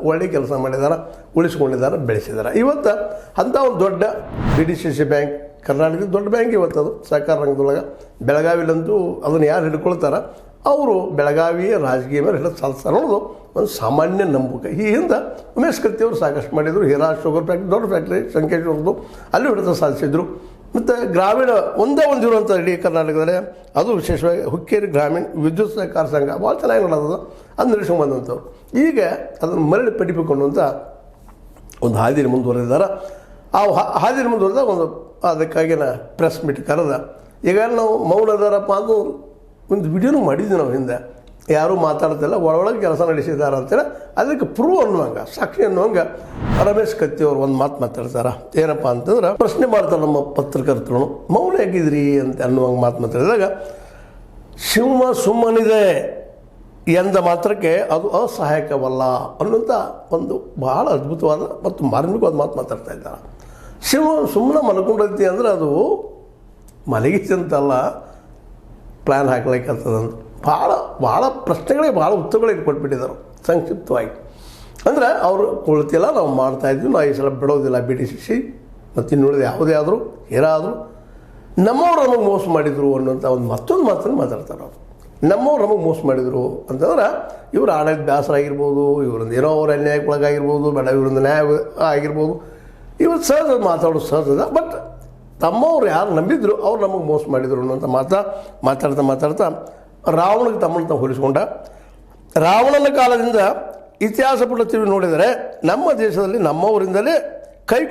ಒಳ್ಳೆ ಕೆಲಸ ಮಾಡಿದ್ದಾರೆ, ಉಳಿಸ್ಕೊಂಡಿದ್ದಾರೆ, ಬೆಳೆಸಿದ್ದಾರೆ. ಇವತ್ತು ಅಂಥ ಒಂದು ದೊಡ್ಡ BDCC ಬ್ಯಾಂಕ್, ಕರ್ನಾಟಕದ ದೊಡ್ಡ ಬ್ಯಾಂಕ್ ಇವತ್ತು ಅದು ಸಹಕಾರ ರಂಗದೊಳಗೆ. ಬೆಳಗಾವಿಲಂತೂ ಅದನ್ನು ಯಾರು ಹಿಡ್ಕೊಳ್ತಾರೆ ಅವರು ಬೆಳಗಾವಿಯ ರಾಜಕೀಯ ಮೇಲೆ ಹಿಡಿದು ಸಾಧಿಸ್ತಾರೆ ಅನ್ನೋದು ಒಂದು ಸಾಮಾನ್ಯ ನಂಬಿಕೆ. ಈ ಹಿಂದೆ ಉಮೇಶ್ ಕತ್ತಿ ಅವರು ಸಾಕಷ್ಟು ಮಾಡಿದರು. ಹೀರಾ ಶುಗರ್ ಫ್ಯಾಕ್ಟ್ರಿ, ದೊಡ್ಡ ಫ್ಯಾಕ್ಟ್ರಿ ಸಂಕೇಶ್ವರದ್ದು, ಅಲ್ಲಿ ಹಿಡಿದು ಸಾಧಿಸಿದ್ರು. ಮತ್ತು ಗ್ರಾಮೀಣ ಒಂದೇ ಒಂದು ಇರುವಂಥ ಇಡೀ ಕರ್ನಾಟಕದಲ್ಲಿ ಅದು ವಿಶೇಷವಾಗಿ ಹುಕ್ಕೇರಿ ಗ್ರಾಮೀಣ ವಿದ್ಯುತ್ ಸಹಕಾರ ಸಂಘ ಭಾಳ ಚೆನ್ನಾಗಿ ನಡೆದದು. ಅದು ನಡೆಸ್ಕೊಂಡು ಬಂದಂಥವ್ರು ಈಗ ಅದನ್ನು ಮರಳಿ ಪಡಿಬೇಕು ಅಂತ ಒಂದು ಹಾದಿನ ಮುಂದುವರೆದಿದ್ದಾರೆ. ಆ ಹಾದಿನ ಮುಂದುವರೆದಾಗ ಅದಕ್ಕಾಗಿನ ಪ್ರೆಸ್ ಮೀಟ್ ಕರೆದ. ಈಗ ನಾವು ಮೌನದಾರಪ್ಪ ಅದು ಒಂದು ವಿಡಿಯೋನು ಮಾಡಿದ್ವಿ ನಾವು ಹಿಂದೆ, ಯಾರೂ ಮಾತಾಡ್ತಿಲ್ಲ, ಒಳಗೆ ಕೆಲಸ ನಡೆಸಿದ್ದಾರೆ ಅಂತೇಳಿ ಅದಕ್ಕೆ ಪ್ರೂವ್ ಅನ್ನುವಂಗೆ, ಸಾಕ್ಷಿ ಅನ್ನುವಂಗೆ ರಮೇಶ್ ಕತ್ತಿ ಅವರು ಒಂದು ಮಾತು ಮಾತಾಡ್ತಾರೆ. ಏನಪ್ಪ ಅಂತಂದ್ರೆ ಪ್ರಶ್ನೆ ಮಾಡ್ತಾರೆ ನಮ್ಮ ಪತ್ರಕರ್ತರು, ಮೌನ ಹೇಗಿದ್ರಿ ಅಂತ ಅನ್ನುವಂಗೆ ಮಾತು ಮಾತಾಡಿದಾಗ ಸಿಂಹ ಸುಮ್ಮನಿದೆ ಎಂದ ಮಾತ್ರಕ್ಕೆ ಅದು ಅಸಹಾಯಕವಲ್ಲ ಅನ್ನುವಂಥ ಒಂದು ಬಹಳ ಅದ್ಭುತವಾದ ಮತ್ತು ಮಾರ್ಮಿಕವಾದ ಮಾತು ಮಾತಾಡ್ತಾ ಇದ್ದಾರೆ. ಸಿಂಹ ಸುಮ್ಮನೆ ಮಲ್ಕೊಂಡೈತಿ ಅಂದರೆ ಅದು ಮಲಗಿಸಂತಲ್ಲ, ಪ್ಲ್ಯಾನ್ ಹಾಕ್ಲಿಕ್ಕಂತದಂತ ಭಾಳ ಪ್ರಶ್ನೆಗಳಿಗೆ ಭಾಳ ಉತ್ತರಗಳಿಗೆ ಕೊಟ್ಬಿಟ್ಟಿದ್ದಾರೆ ಸಂಕ್ಷಿಪ್ತವಾಗಿ. ಅಂದರೆ ಅವರು ಕುಳಿತಿಲ್ಲ, ನಾವು ಮಾಡ್ತಾಯಿದ್ವಿ, ನಾವು ಈ ಸಲ ಬಿಡೋದಿಲ್ಲ BDCC ಮತ್ತು ಇನ್ನುಳಿದ ಯಾವುದೇ ಆದರೂ ಏನಾದರೂ ನಮ್ಮವ್ರು ನಮಗೆ ಮೋಸ ಮಾಡಿದರು ಅನ್ನೋಂಥ ಒಂದು ಮತ್ತೊಂದು ಮಾತನ್ನು ಮಾತಾಡ್ತಾರೆ. ಅವರು ನಮ್ಮವ್ರು ನಮಗೆ ಮೋಸ ಮಾಡಿದರು ಅಂತಂದ್ರೆ ಇವರು ಆಡಳಿತ ಬೇಸರ ಆಗಿರ್ಬೋದು, ಇವರಿಂದ ಏನೋ ಅವ್ರ ಅನ್ಯಾಯಕ್ಕೆ ಒಳಗಾಗಿರ್ಬೋದು, ಬೇಡ ಇವರಿಂದ ನ್ಯಾಯ ಆಗಿರ್ಬೋದು, ಇವತ್ತು ಸಹಜ ಮಾತಾಡೋದು ಸಹಜದ. ಬಟ್ ತಮ್ಮವ್ರು ಯಾರು ನಂಬಿದ್ರು ಅವ್ರು ನಮಗೆ ಮೋಸ ಮಾಡಿದರು ಅನ್ನೋಂಥ ಮಾತಾಡ್ತಾ ರಾವಣಗೆ ತಮ್ಮನ್ನು ತಾವು ಹೋಲಿಸ್ಕೊಂಡ. ರಾವಣನ ಕಾಲದಿಂದ ಇತಿಹಾಸ ಪುಟ ತಿರುಗಿ ನೋಡಿದರೆ ನಮ್ಮ ದೇಶದಲ್ಲಿ ನಮ್ಮವರಿಂದಲೇ